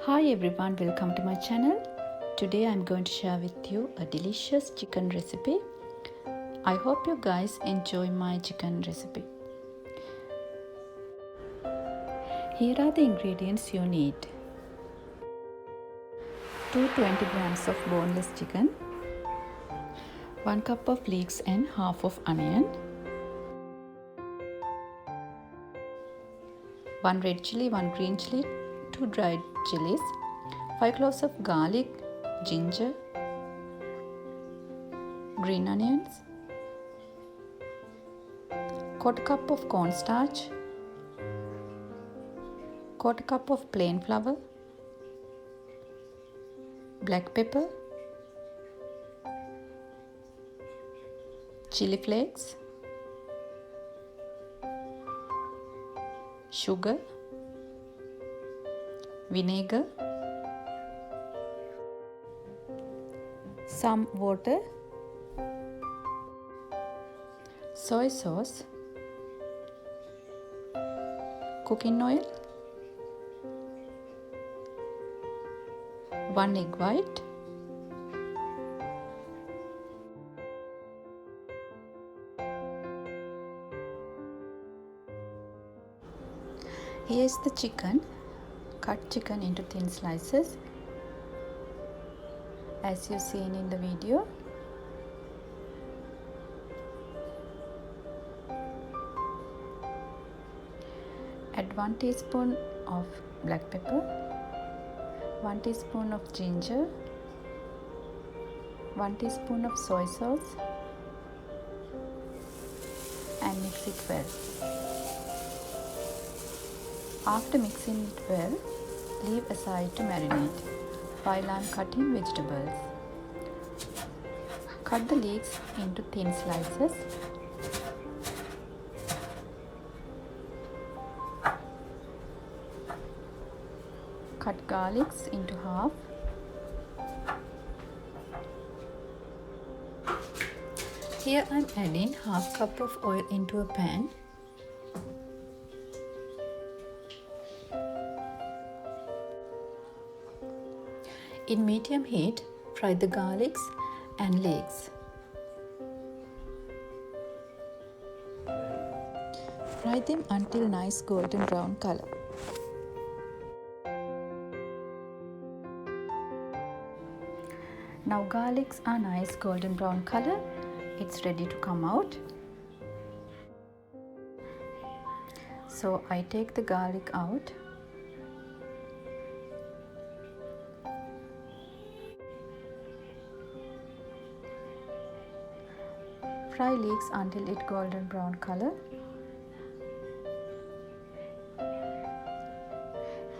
Hi everyone, welcome to my channel. Today I'm going to share with you a delicious chicken recipe. I hope you guys enjoy my chicken recipe. Here are the ingredients you need. 220 grams of boneless chicken, 1 cup of leeks and half of onion, 1 red chili, 1 green chili, 2 dried chillies, 5 cloves of garlic, ginger, green onions, 1/4 cup of cornstarch, 1/4 cup of plain flour, black pepper, chili flakes, sugar, vinegar, some water, soy sauce, cooking oil, 1 egg white, here is the chicken. Cut chicken into thin slices as you've seen in the video. Add 1 teaspoon of black pepper, 1 teaspoon of ginger, 1 teaspoon of soy sauce and mix it well. After mixing it well, leave aside to marinate while I am cutting vegetables. Cut the leeks into thin slices. Cut garlics into half. Here I am adding half cup of oil into a pan. In medium heat, fry the garlics and leeks. Fry them until nice golden brown color. Now garlics are nice golden brown color. It's ready to come out. So I take the garlic out. Fry leeks until it golden brown color.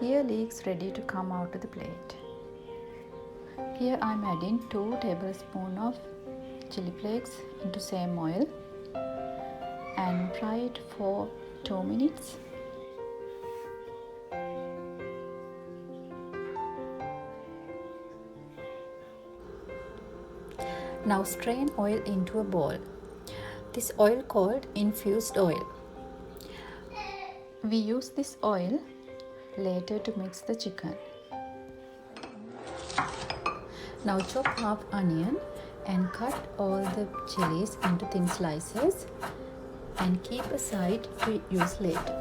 Here leeks ready to come out of the plate. Here I am adding 2 tablespoons of chili flakes into same oil and fry it for 2 minutes. Now strain oil into a bowl. This oil called infused oil. We use this oil later to mix the chicken. Now chop half onion and cut all the chilies into thin slices and keep aside to use later.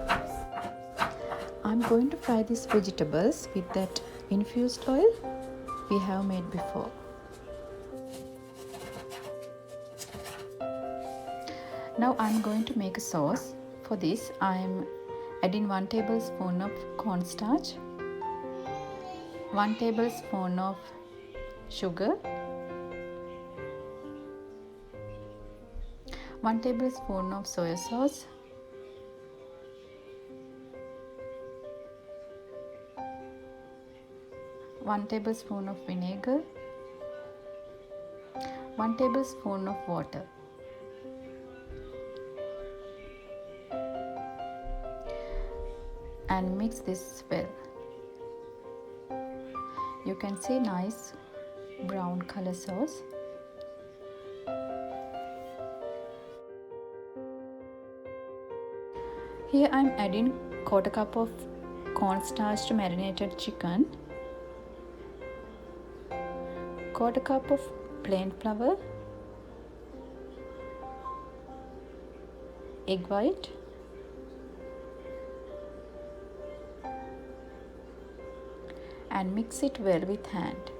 I'm going to fry these vegetables with that infused oil we have made before. Now I'm going to make a sauce. For this I am adding 1 tablespoon of cornstarch, 1 tablespoon of sugar, 1 tablespoon of soy sauce, 1 tablespoon of vinegar, 1 tablespoon of water. And mix this well. You can see nice brown color sauce. Here I am adding 1/4 cup of cornstarch to marinated chicken 1/4 cup of plain flour, egg white, and mix it well with hand.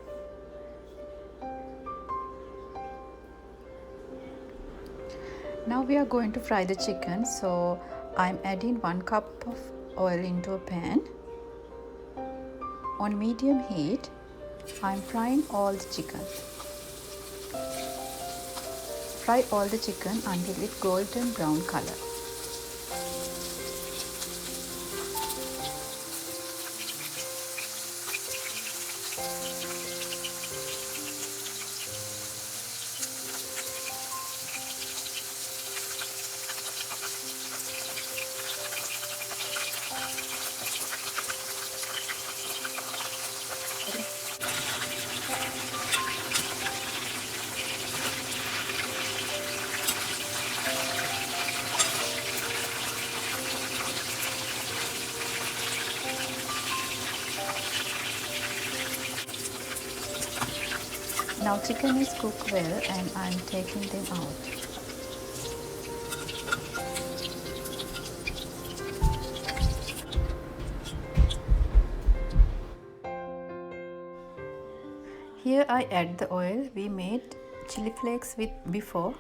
Now we are going to fry the chicken, so I'm adding 1 cup of oil into a pan. On medium heat, I'm frying all the chicken. Fry all the chicken until it's golden brown color. Now chicken is cooked well and I'm taking them out. Here I add the oil we made chili flakes with before,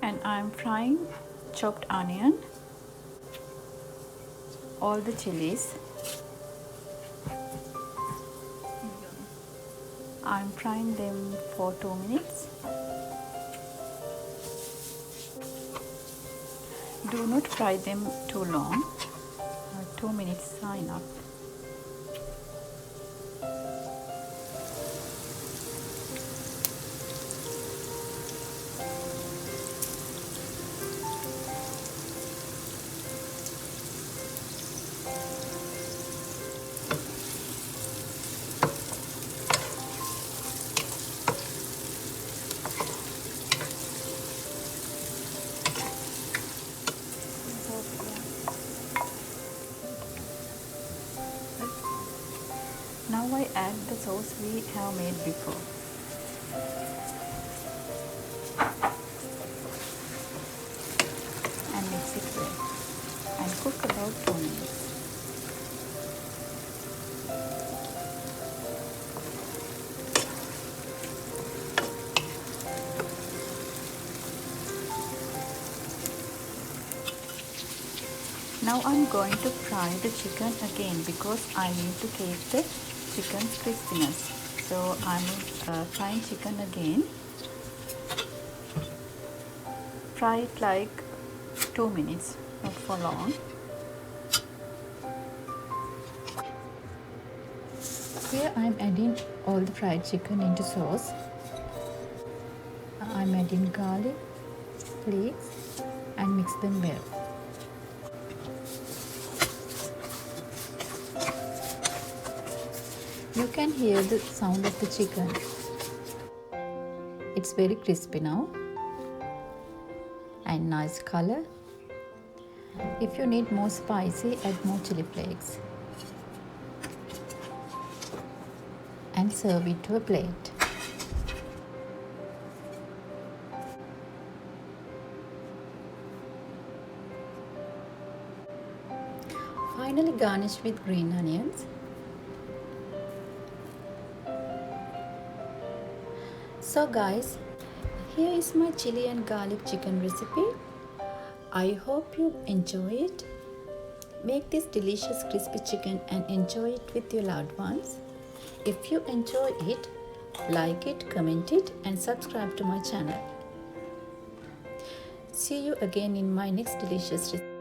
and I'm frying chopped onion, all the chilies. I'm frying them for 2 minutes. Do not fry them too long. 2 minutes are enough. Now I add the sauce we have made before. And mix it well. And cook about 2 minutes. Now I'm going to fry the chicken again because I need to keep the chicken's crispiness. So I'm frying chicken again. Fry it like 2 minutes, not for long. Here I'm adding all the fried chicken into sauce. I'm adding garlic, leeks, and mix them well. You can hear the sound of the chicken. It's very crispy now and nice color. If you need more spicy, add more chili flakes and serve it to a plate. Finally garnish with green onions. So guys, here is my chili and garlic chicken recipe. I hope you enjoy it. Make this delicious crispy chicken and enjoy it with your loved ones. If you enjoy it, like it, comment it, and subscribe to my channel. See you again in my next delicious recipe.